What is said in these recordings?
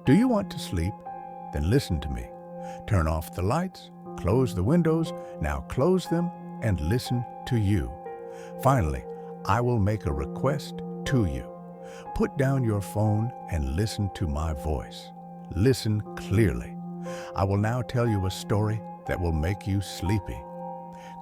Do you want to sleep? Then listen to me. Turn off the lights, close the windows, now close them and listen to you. Finally, I will make a request to you. Put down your phone and listen to my voice. Listen clearly. I will now tell you a story that will make you sleepy.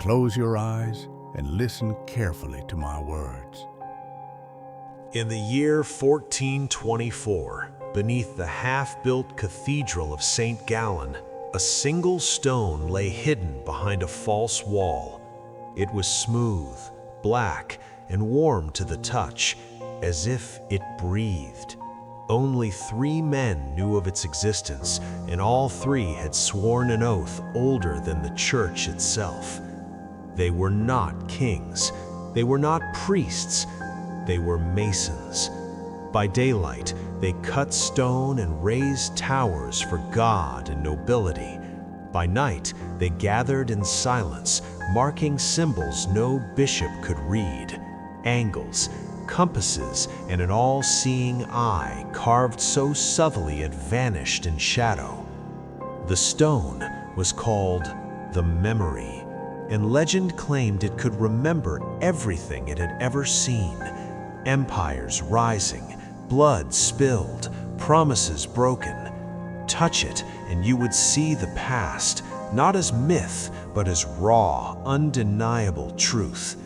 Close your eyes and listen carefully to my words. In the year 1424, beneath the half-built Cathedral of St. Gallen, a single stone lay hidden behind a false wall. It was smooth, black, and warm to the touch, as if it breathed. Only 3 men knew of its existence, and all 3 had sworn an oath older than the church itself. They were not kings. They were not priests. They were Masons. By daylight, they cut stone and raised towers for God and nobility. By night, they gathered in silence, marking symbols no bishop could read, angles, compasses, and an all-seeing eye carved so subtly it vanished in shadow. The stone was called the Memory, and legend claimed it could remember everything it had ever seen. Empires rising, blood spilled, promises broken. Touch it, and you would see the past, not as myth, but as raw, undeniable truth.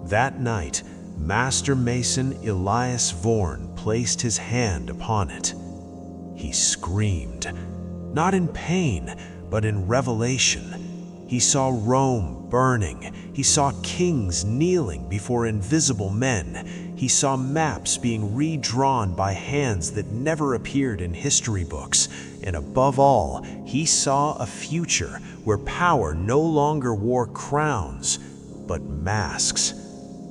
That night, Master Mason Elias Vorn placed his hand upon it. He screamed, not in pain, but in revelation. He saw Rome burning. He saw kings kneeling before invisible men. He saw maps being redrawn by hands that never appeared in history books. And above all, he saw a future where power no longer wore crowns, but masks.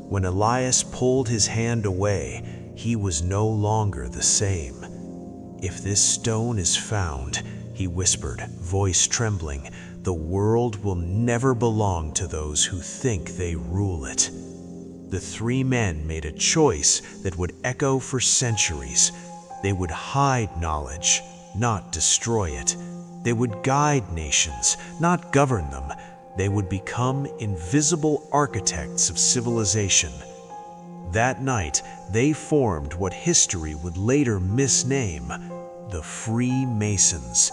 When Elias pulled his hand away, he was no longer the same. "If this stone is found," he whispered, voice trembling, "the world will never belong to those who think they rule it." The 3 men made a choice that would echo for centuries. They would hide knowledge, not destroy it. They would guide nations, not govern them. They would become invisible architects of civilization. That night, they formed what history would later misname the Freemasons.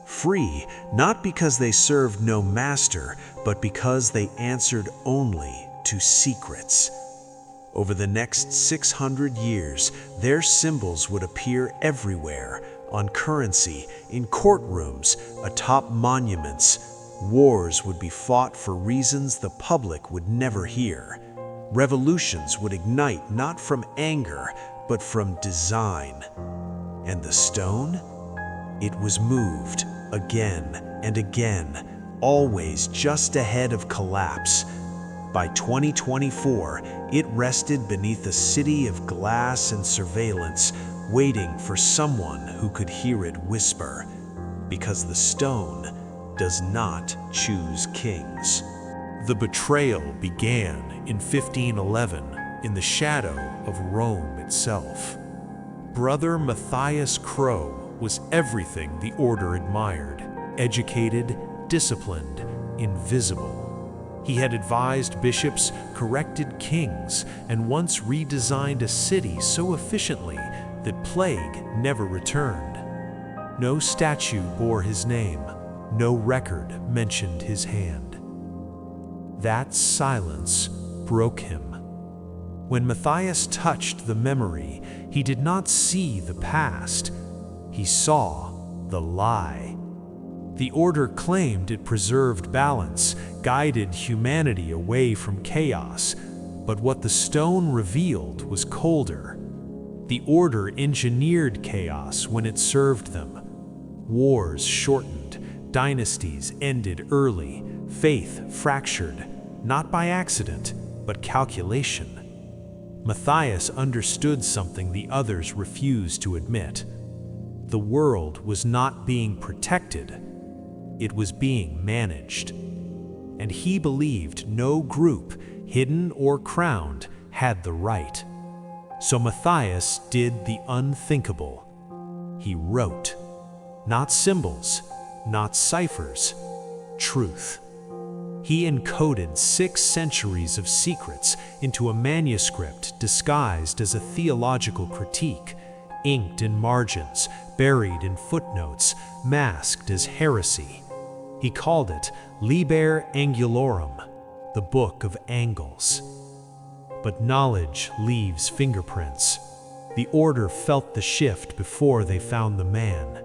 Free, not because they served no master, but because they answered only to secrets. Over the next 600 years, their symbols would appear everywhere, on currency, in courtrooms, atop monuments. Wars would be fought for reasons the public would never hear. Revolutions would ignite not from anger, but from design. And the stone? It was moved again and again, always just ahead of collapse. By 2024, it rested beneath a city of glass and surveillance, waiting for someone who could hear it whisper, because the stone does not choose kings. The betrayal began in 1511 in the shadow of Rome itself. Brother Matthias Crowe was everything the order admired: educated, disciplined, invisible. He had advised bishops, corrected kings, and once redesigned a city so efficiently that plague never returned. No statue bore his name. No record mentioned his hand. That silence broke him. When Matthias touched the memory, he did not see the past. He saw the lie. The order claimed it preserved balance, guided humanity away from chaos. But what the stone revealed was colder. The order engineered chaos when it served them. Wars shortened. Dynasties ended early, faith fractured, not by accident, but calculation. Matthias understood something the others refused to admit. The world was not being protected, it was being managed. And he believed no group, hidden or crowned, had the right. So Matthias did the unthinkable. He wrote. Not symbols, not ciphers, truth. He encoded 6 centuries of secrets into a manuscript disguised as a theological critique, inked in margins, buried in footnotes, masked as heresy. He called it Liber Angulorum, the Book of Angles. But knowledge leaves fingerprints. The order felt the shift before they found the man.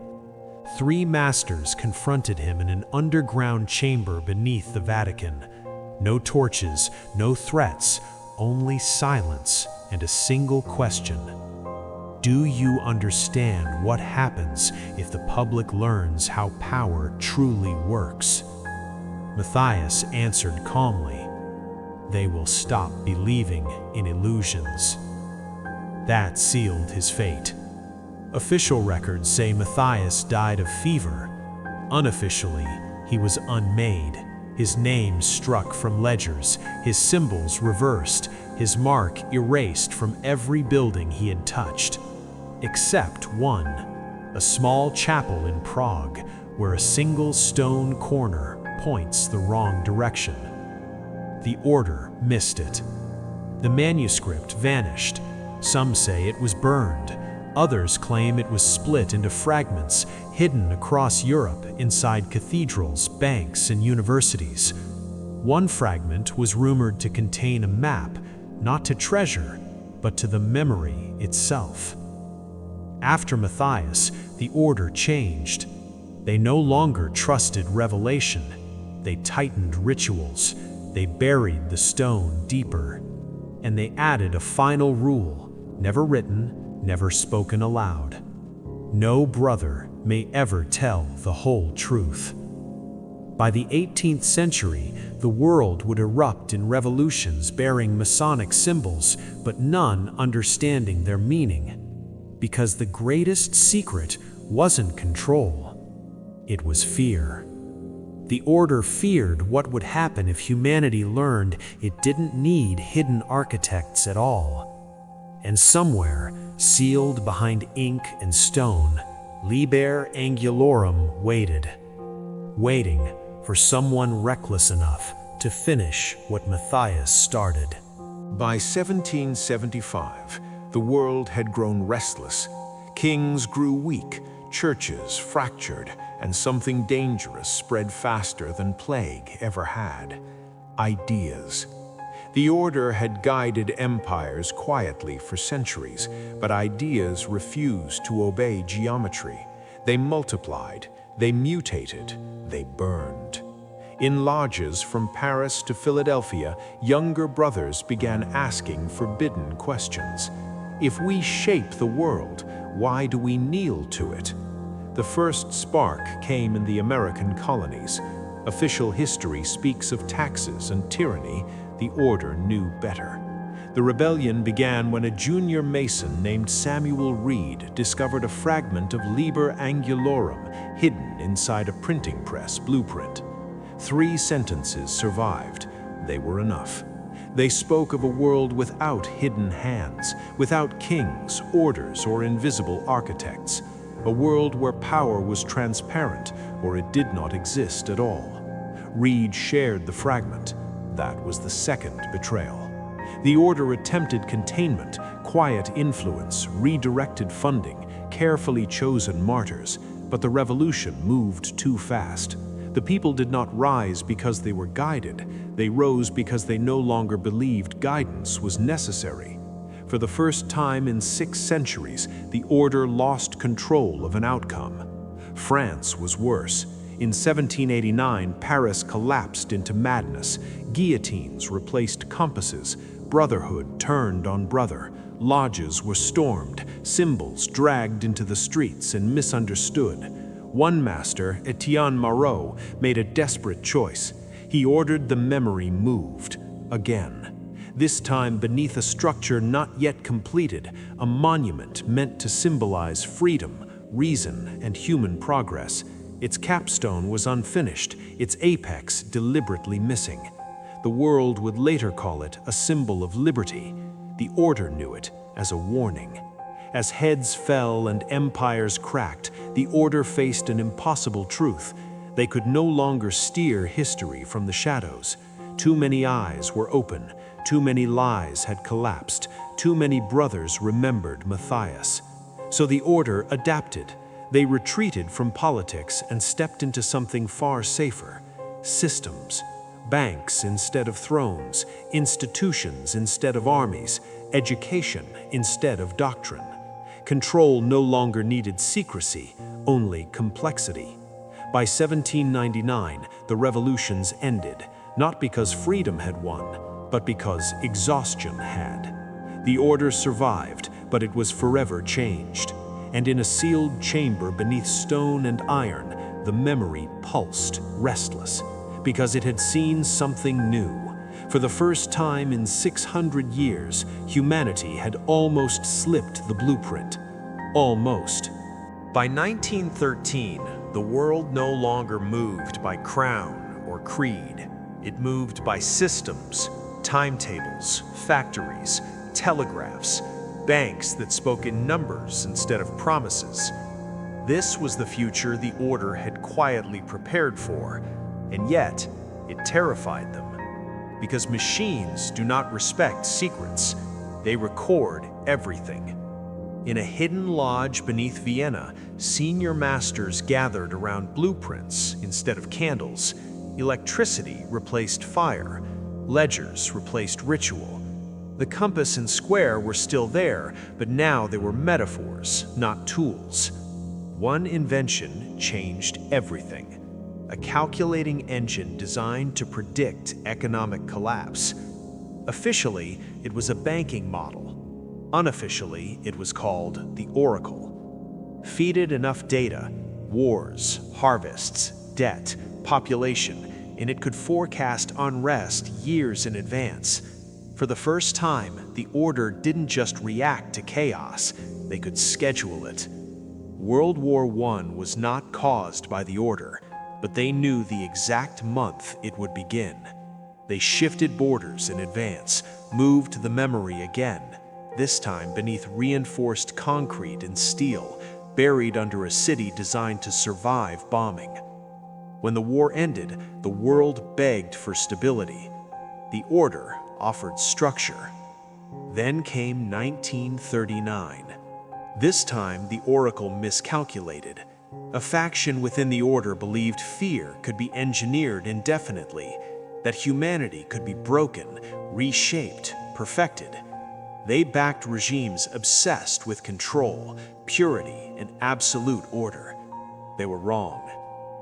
3 masters confronted him in an underground chamber beneath the Vatican. No torches, no threats, only silence and a single question. Do you understand what happens if the public learns how power truly works? Matthias answered calmly, they will stop believing in illusions. That sealed his fate. Official records say Matthias died of fever. Unofficially, he was unmade, his name struck from ledgers, his symbols reversed, his mark erased from every building he had touched. Except one, a small chapel in Prague, where a single stone corner points the wrong direction. The order missed it. The manuscript vanished. Some say it was burned. Others claim it was split into fragments, hidden across Europe inside cathedrals, banks, and universities. One fragment was rumored to contain a map, not to treasure, but to the memory itself. After Matthias, the order changed. They no longer trusted revelation. They tightened rituals. They buried the stone deeper. And they added a final rule, never written, never spoken aloud. No brother may ever tell the whole truth. By the 18th century, the world would erupt in revolutions bearing Masonic symbols, but none understanding their meaning. Because the greatest secret wasn't control, it was fear. The order feared what would happen if humanity learned it didn't need hidden architects at all. And somewhere, sealed behind ink and stone, Liber Angulorum waited, waiting for someone reckless enough to finish what Matthias started. By 1775, the world had grown restless. Kings grew weak, churches fractured, and something dangerous spread faster than plague ever had: ideas. The order had guided empires quietly for centuries, but ideas refused to obey geometry. They multiplied, they mutated, they burned. In lodges from Paris to Philadelphia, younger brothers began asking forbidden questions. If we shape the world, why do we kneel to it? The first spark came in the American colonies. Official history speaks of taxes and tyranny. The order knew better. The rebellion began when a junior Mason named Samuel Reed discovered a fragment of Liber Angulorum hidden inside a printing press blueprint. 3 sentences survived. They were enough. They spoke of a world without hidden hands, without kings, orders, or invisible architects. A world where power was transparent, or it did not exist at all. Reed shared the fragment. That was the second betrayal. The order attempted containment, quiet influence, redirected funding, carefully chosen martyrs, but the revolution moved too fast. The people did not rise because they were guided. They rose because they no longer believed guidance was necessary. For the first time in 6 centuries, the order lost control of an outcome. France was worse. In 1789, Paris collapsed into madness. Guillotines replaced compasses. Brotherhood turned on brother. Lodges were stormed. Symbols dragged into the streets and misunderstood. One master, Etienne Marot, made a desperate choice. He ordered the memory moved again. This time beneath a structure not yet completed, a monument meant to symbolize freedom, reason, and human progress. Its capstone was unfinished, its apex deliberately missing. The world would later call it a symbol of liberty. The order knew it as a warning. As heads fell and empires cracked, the order faced an impossible truth. They could no longer steer history from the shadows. Too many eyes were open, too many lies had collapsed, too many brothers remembered Matthias. So the order adapted. They retreated from politics and stepped into something far safer: systems. Banks instead of thrones, institutions instead of armies, education instead of doctrine. Control no longer needed secrecy, only complexity. By 1799, the revolutions ended, not because freedom had won, but because exhaustion had. The order survived, but it was forever changed. And in a sealed chamber beneath stone and iron, the memory pulsed, restless, because it had seen something new. For the first time in 600 years, humanity had almost slipped the blueprint. Almost. By 1913, the world no longer moved by crown or creed. It moved by systems, timetables, factories, telegraphs, banks that spoke in numbers instead of promises. This was the future the order had quietly prepared for, and yet it terrified them. Because machines do not respect secrets, they record everything. In a hidden lodge beneath Vienna, senior masters gathered around blueprints instead of candles. Electricity replaced fire. Ledgers replaced ritual. The compass and square were still there, but now they were metaphors, not tools. One invention changed everything. A calculating engine designed to predict economic collapse. Officially, it was a banking model. Unofficially, it was called the Oracle. Feed it enough data, wars, harvests, debt, population, and it could forecast unrest years in advance. For the first time, the order didn't just react to chaos, they could schedule it. World War I was not caused by the order, but they knew the exact month it would begin. They shifted borders in advance, moved the memory again, this time beneath reinforced concrete and steel, buried under a city designed to survive bombing. When the war ended, the world begged for stability. The order offered structure. Then came 1939. This time, the Oracle miscalculated. A faction within the order believed fear could be engineered indefinitely, that humanity could be broken, reshaped, perfected. They backed regimes obsessed with control, purity, and absolute order. They were wrong.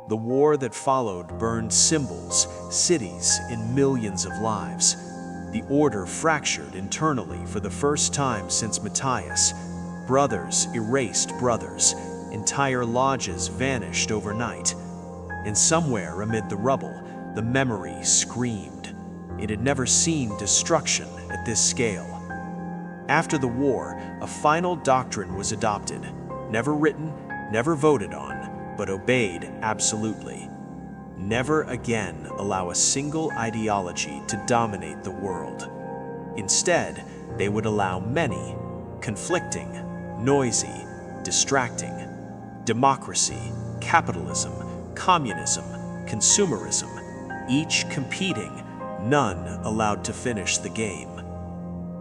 The war that followed burned symbols, cities, and millions of lives. The order fractured internally for the first time since Matthias. Brothers erased brothers. Entire lodges vanished overnight. And somewhere amid the rubble, the memory screamed. It had never seen destruction at this scale. After the war, a final doctrine was adopted. Never written, never voted on, but obeyed absolutely. Never again allow a single ideology to dominate the world. Instead, they would allow many, conflicting, noisy, distracting. Democracy, capitalism, communism, consumerism, each competing, none allowed to finish the game.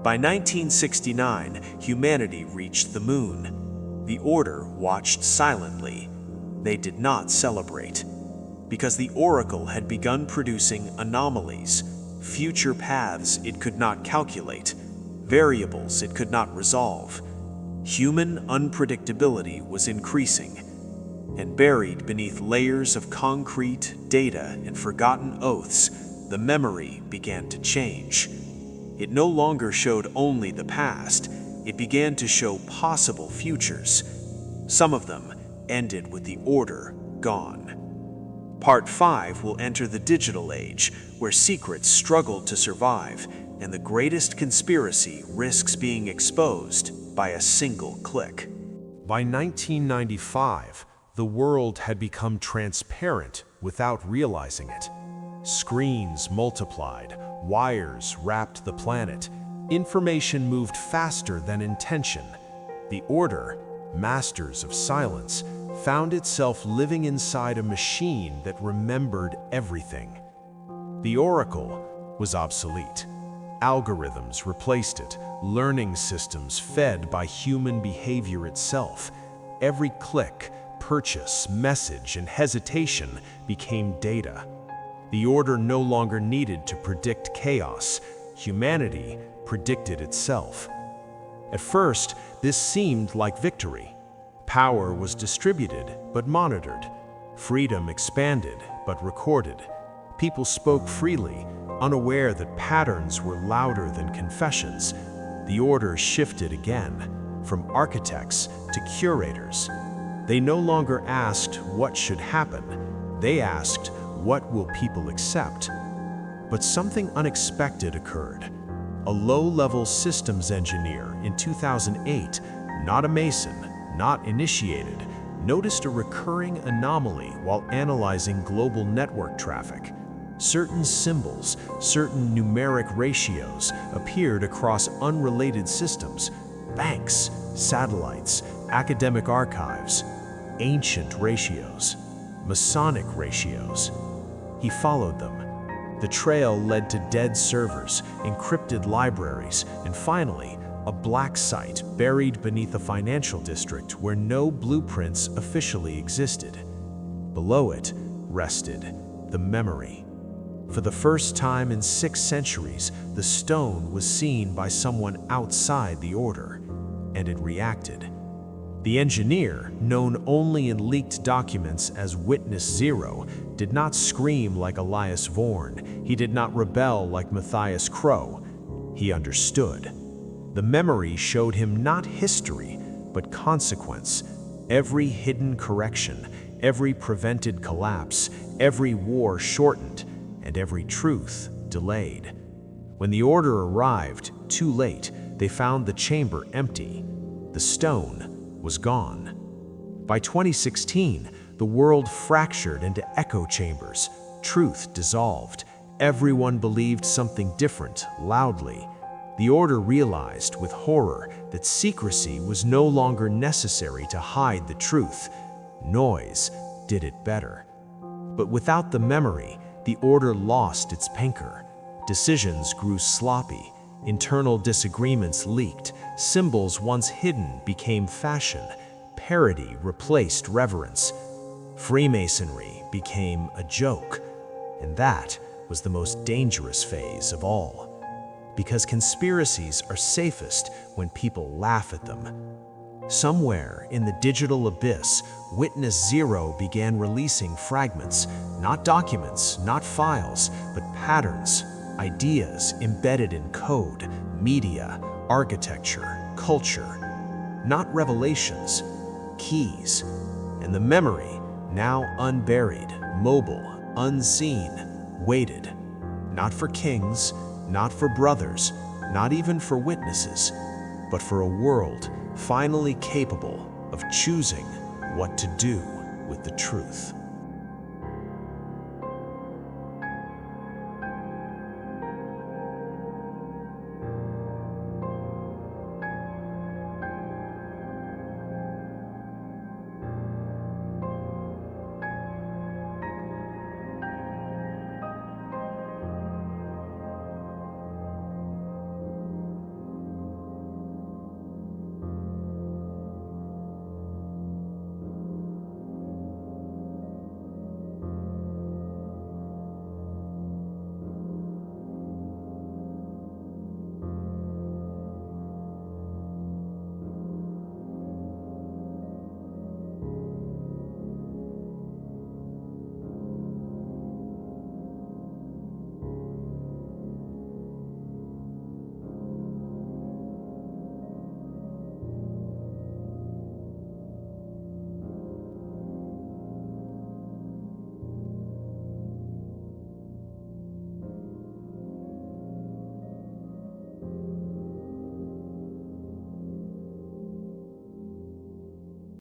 By 1969, humanity reached the moon. The order watched silently. They did not celebrate. Because the Oracle had begun producing anomalies, future paths it could not calculate, variables it could not resolve. Human unpredictability was increasing, and buried beneath layers of concrete, data, and forgotten oaths, the memory began to change. It no longer showed only the past, it began to show possible futures. Some of them ended with the order gone. Part 5 will enter the digital age, where secrets struggle to survive, and the greatest conspiracy risks being exposed by a single click. By 1995, the world had become transparent without realizing it. Screens multiplied, wires wrapped the planet, information moved faster than intention. The Order, masters of silence, found itself living inside a machine that remembered everything. The Oracle was obsolete. Algorithms replaced it, learning systems fed by human behavior itself. Every click, purchase, message, and hesitation became data. The Order no longer needed to predict chaos. Humanity predicted itself. At first, this seemed like victory. Power was distributed but monitored. Freedom expanded but recorded. People spoke freely, unaware that patterns were louder than confessions. The Order shifted again, from architects to curators. They no longer asked what should happen. They asked, what will people accept? But something unexpected occurred. A low-level systems engineer in 2008, not a Mason, not initiated, noticed a recurring anomaly while analyzing global network traffic. Certain symbols, certain numeric ratios appeared across unrelated systems: banks, satellites, academic archives, ancient ratios, Masonic ratios. He followed them. The trail led to dead servers, encrypted libraries, and finally, a black site buried beneath a financial district where no blueprints officially existed. Below it rested the memory. For the first time in 6 centuries, the stone was seen by someone outside the Order, and it reacted. The engineer, known only in leaked documents as Witness Zero, did not scream like Elias Vorn. He did not rebel like Matthias Crow. He understood. The memory showed him not history, but consequence. Every hidden correction, every prevented collapse, every war shortened, and every truth delayed. When the Order arrived, too late, they found the chamber empty. The stone was gone. By 2016, the world fractured into echo chambers. Truth dissolved. Everyone believed something different, loudly. The Order realized with horror that secrecy was no longer necessary to hide the truth. Noise did it better. But without the memory, the Order lost its anchor. Decisions grew sloppy. Internal disagreements leaked. Symbols once hidden became fashion. Parody replaced reverence. Freemasonry became a joke. And that was the most dangerous phase of all. Because conspiracies are safest when people laugh at them. Somewhere in the digital abyss, Witness Zero began releasing fragments, not documents, not files, but patterns, ideas embedded in code, media, architecture, culture. Not revelations, keys. And the memory, now unburied, mobile, unseen, waited. Not for kings, not for brothers, not even for witnesses, but for a world finally capable of choosing what to do with the truth.